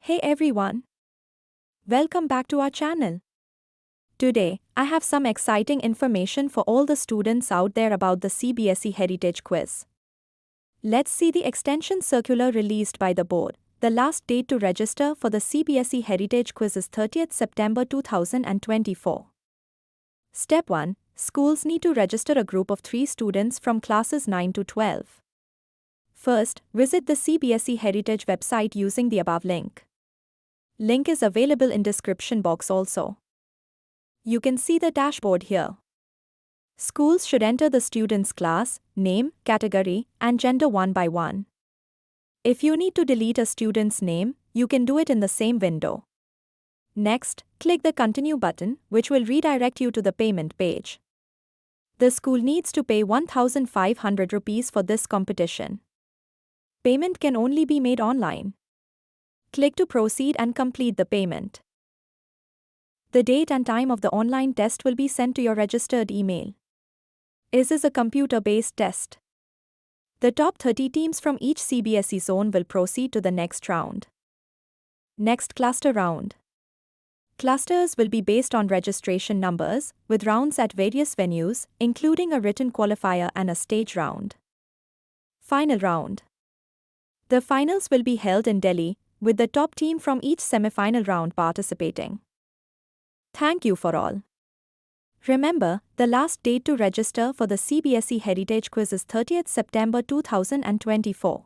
Hey everyone! Welcome back to our channel. Today, I have some exciting information for all the students out there about the CBSE Heritage Quiz. Let's see the extension circular released by the board. The last date to register for the CBSE Heritage Quiz is 30th September 2024. Step 1. Schools need to register a group of 3 students from classes 9 to 12. First, visit the CBSE Heritage website using the above link. Link is available in description box also. You can see the dashboard here. Schools should enter the student's class, name, category, and gender one by one. If you need to delete a student's name, you can do it in the same window. Next, click the Continue button, which will redirect you to the payment page. The school needs to pay 1,500 rupees for this competition. Payment can only be made online. Click to proceed and complete the payment. The date and time of the online test will be sent to your registered email. This is a computer-based test. The top 30 teams from each CBSE zone will proceed to the next round. Next cluster round. Clusters will be based on registration numbers, with rounds at various venues, including a written qualifier and a stage round. Final round. The finals will be held in Delhi, with the top team from each semi-final round participating. Thank you for all. Remember, the last date to register for the CBSE Heritage Quiz is 30th September 2024.